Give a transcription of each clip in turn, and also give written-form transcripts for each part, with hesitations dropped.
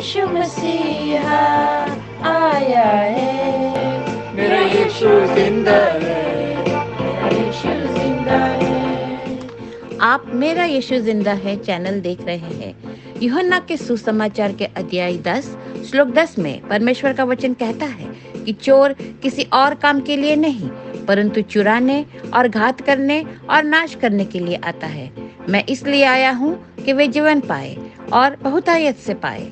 यीशु मसीहा आया है, मेरा यीशु जिंदा है, मेरा यीशु जिंदा है। आप मेरा यीशु जिंदा है चैनल देख रहे हैं। यूहन्ना के सुसमाचार के अध्याय 10 श्लोक 10 में परमेश्वर का वचन कहता है कि चोर किसी और काम के लिए नहीं परंतु चुराने और घात करने और नाश करने के लिए आता है। मैं इसलिए आया हूँ कि वे जीवन पाए और बहुतायत से पाए।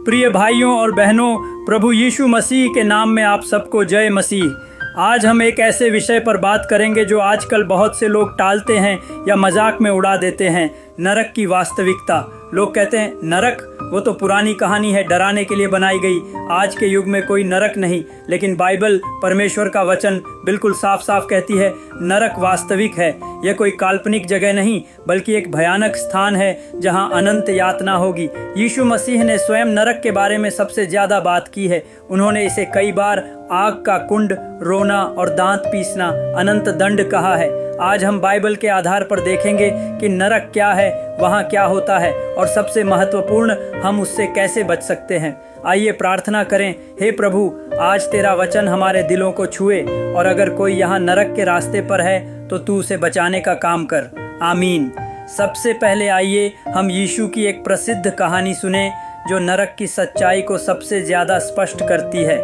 प्रिय भाइयों और बहनों, प्रभु यीशु मसीह के नाम में आप सबको जय मसीह। आज हम एक ऐसे विषय पर बात करेंगे जो आजकल बहुत से लोग टालते हैं या मजाक में उड़ा देते हैं, नरक की वास्तविकता। लोग कहते हैं नरक वो तो पुरानी कहानी है, डराने के लिए बनाई गई। आज के युग में कोई नरक नहीं, लेकिन बाइबल परमेश्वर का वचन बिल्कुल साफ साफ कहती है नरक वास्तविक है। यह कोई काल्पनिक जगह नहीं बल्कि एक भयानक स्थान है जहां अनंत यातना होगी। यीशु मसीह ने स्वयं नरक के बारे में सबसे ज्यादा बात की है। उन्होंने इसे कई बार आग का कुंड, रोना और दांत पीसना, अनंत दंड कहा है। आज हम बाइबल के आधार पर देखेंगे कि नरक क्या है, वहाँ क्या होता है और सबसे महत्वपूर्ण हम उससे कैसे बच सकते हैं। आइए प्रार्थना करें। हे प्रभु, आज तेरा वचन हमारे दिलों को छुए और अगर कोई यहाँ नरक के रास्ते पर है तो तू उसे बचाने का काम कर। आमीन। सबसे पहले आइए हम यीशु की एक प्रसिद्ध कहानी सुने जो नरक की सच्चाई को सबसे ज्यादा स्पष्ट करती है।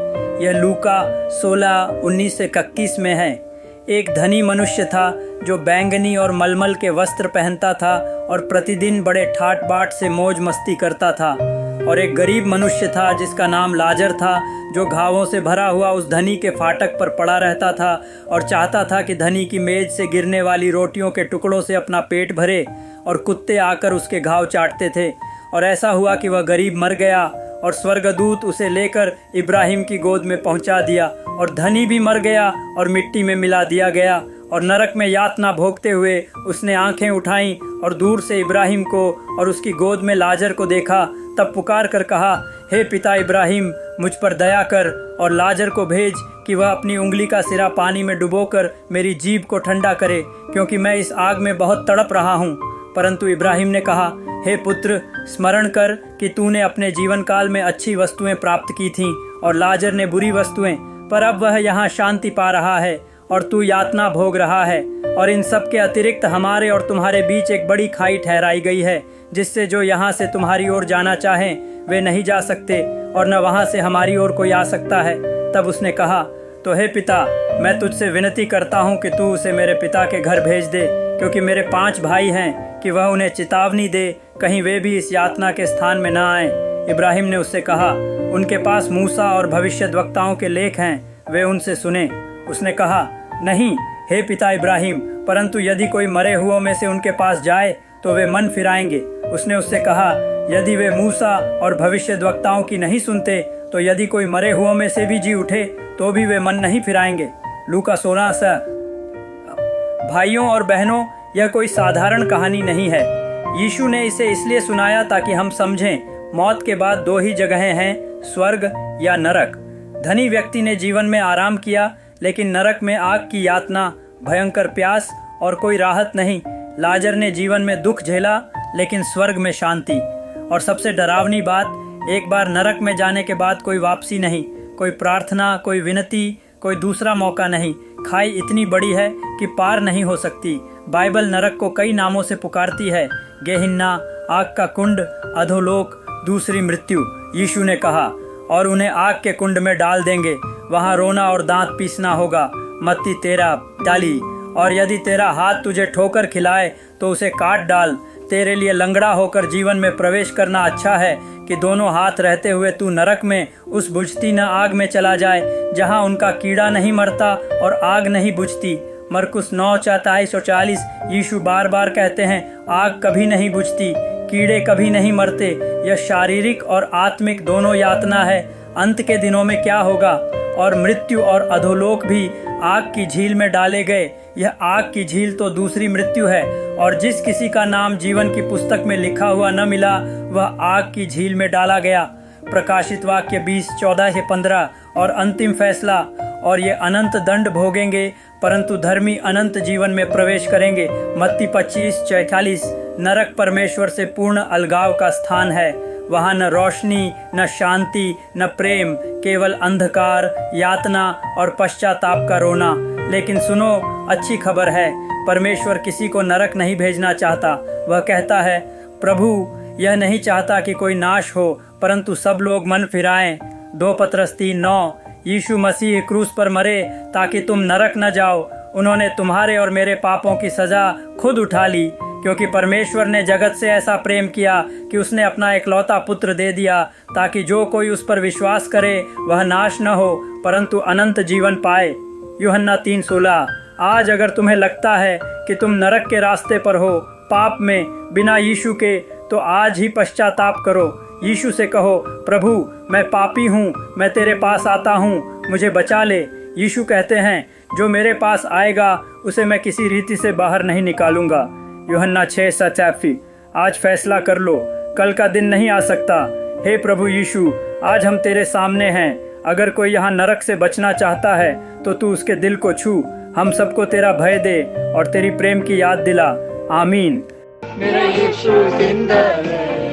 यह लूका 16:19-21 में है। एक धनी मनुष्य था जो बैंगनी और मलमल के वस्त्र पहनता था और प्रतिदिन बड़े ठाट बाट से मौज मस्ती करता था। और एक गरीब मनुष्य था जिसका नाम लाजर था, जो घावों से भरा हुआ उस धनी के फाटक पर पड़ा रहता था और चाहता था कि धनी की मेज से गिरने वाली रोटियों के टुकड़ों से अपना पेट भरे, और कुत्ते आकर उसके घाव चाटते थे। और ऐसा हुआ कि वह गरीब मर गया और स्वर्गदूत उसे लेकर इब्राहिम की गोद में पहुंचा दिया, और धनी भी मर गया और मिट्टी में मिला दिया गया। और नरक में यातना भोगते हुए उसने आंखें उठाईं और दूर से इब्राहिम को और उसकी गोद में लाजर को देखा। तब पुकार कर कहा, हे पिता इब्राहिम, मुझ पर दया कर और लाजर को भेज कि वह अपनी उंगली का सिरा पानी में डुबोकर मेरी जीभ को ठंडा करे, क्योंकि मैं इस आग में बहुत तड़प रहा हूँ। परंतु इब्राहिम ने कहा, हे पुत्र, स्मरण कर कि तूने अपने जीवन काल में अच्छी वस्तुएं प्राप्त की थीं और लाजर ने बुरी वस्तुएं, पर अब वह यहाँ शांति पा रहा है और तू यातना भोग रहा है। और इन सब के अतिरिक्त हमारे और तुम्हारे बीच एक बड़ी खाई ठहराई गई है, जिससे जो यहाँ से तुम्हारी ओर जाना चाहें वे नहीं जा सकते और न वहाँ से हमारी ओर कोई आ सकता है। तब उसने कहा, तो हे पिता, मैं तुझसे विनती करता हूँ कि तू उसे मेरे पिता के घर भेज दे, क्योंकि मेरे 5 भाई हैं, कि वह उन्हें चेतावनी दे, कहीं वे भी इस यातना के स्थान में न आए। इब्राहिम ने उससे कहा, उनके पास मूसा और भविष्यद्वक्ताओं के लेख हैं, वे उनसे सुने। उसने कहा, नहीं हे पिता इब्राहिम, परंतु यदि कोई मरे हुओं में से उनके पास जाए तो वे मन फिराएंगे। उसने उससे कहा, यदि वे मूसा और भविष्यद्वक्ताओं की नहीं सुनते तो यदि कोई मरे हुओं में से भी जी उठे तो भी वे मन नहीं फिराएंगे। लूका 16। भाइयों और बहनों, यह कोई साधारण कहानी नहीं है। यीशु ने इसे इसलिए सुनाया ताकि हम समझें मौत के बाद 2 ही जगहें हैं, स्वर्ग या नरक। धनी व्यक्ति ने जीवन में आराम किया, लेकिन नरक में आग की यातना, भयंकर प्यास और कोई राहत नहीं। लाजर ने जीवन में दुख झेला, लेकिन स्वर्ग में शांति। और सबसे डरावनी बात, एक बार नरक में जाने के बाद कोई वापसी नहीं, कोई प्रार्थना, कोई विनती, कोई दूसरा मौका नहीं। खाई इतनी बड़ी है कि पार नहीं हो सकती। बाइबल नरक को कई नामों से पुकारती है, गेहिन्ना, आग का कुंड, अधोलोक, दूसरी मृत्यु। यीशु ने कहा, और उन्हें आग के कुंड में डाल देंगे, वहाँ रोना और दांत पीसना होगा। मत्ती 13:40। और यदि तेरा हाथ तुझे ठोकर खिलाए तो उसे काट डाल। तेरे लिए लंगड़ा होकर जीवन में प्रवेश करना अच्छा है कि दोनों हाथ रहते हुए तू नरक में उस बुझती न आग में चला जाए, जहाँ उनका कीड़ा नहीं मरता और आग नहीं बुझती। मरकुस 9:43-40। यीशु बार बार कहते हैं, आग कभी नहीं बुझती, कीड़े कभी नहीं मरते। यह शारीरिक और आत्मिक दोनों यातना है। अंत के दिनों में क्या होगा? और मृत्यु और अधोलोक भी आग की झील में डाले गए। यह आग की झील तो दूसरी मृत्यु है, और जिस किसी का नाम जीवन की पुस्तक में लिखा हुआ न मिला वह आग की झील में डाला गया। प्रकाशित वाक्य 20:14-15। और अंतिम फैसला, और ये अनंत दंड भोगेंगे, परंतु धर्मी अनंत जीवन में प्रवेश करेंगे। मत्ती 25:46। नरक परमेश्वर से पूर्ण अलगाव का स्थान है। वहाँ न रोशनी, न शांति, न प्रेम, केवल अंधकार, यातना और पश्चाताप का रोना। लेकिन सुनो, अच्छी खबर है, परमेश्वर किसी को नरक नहीं भेजना चाहता। वह कहता है, प्रभु यह नहीं चाहता कि कोई नाश हो, परंतु सब लोग मन फिराएं। 2 पतरस 3:9। यीशु मसीह क्रूस पर मरे ताकि तुम नरक न जाओ। उन्होंने तुम्हारे और मेरे पापों की सजा खुद उठा ली, क्योंकि परमेश्वर ने जगत से ऐसा प्रेम किया कि उसने अपना इकलौता पुत्र दे दिया, ताकि जो कोई उस पर विश्वास करे वह नाश न हो, परंतु अनंत जीवन पाए। यूहन्ना 3:16। आज अगर तुम्हें लगता है कि तुम नरक के रास्ते पर हो, पाप में, बिना यीशु के, तो आज ही पश्चाताप करो। यीशु से कहो, प्रभु मैं पापी हूँ, मैं तेरे पास आता हूँ, मुझे बचा ले। यीशु कहते हैं, जो मेरे पास आएगा उसे मैं किसी रीति से बाहर नहीं निकालूंगा। यूहन्ना 6:7। आज फैसला कर लो, कल का दिन नहीं आ सकता। हे प्रभु यीशु, आज हम तेरे सामने हैं। अगर कोई यहाँ नरक से बचना चाहता है तो तू उसके दिल को छू। हम सबको तेरा भय दे और तेरी प्रेम की याद दिला। आमीन। मेरा यीशु जिंदा है।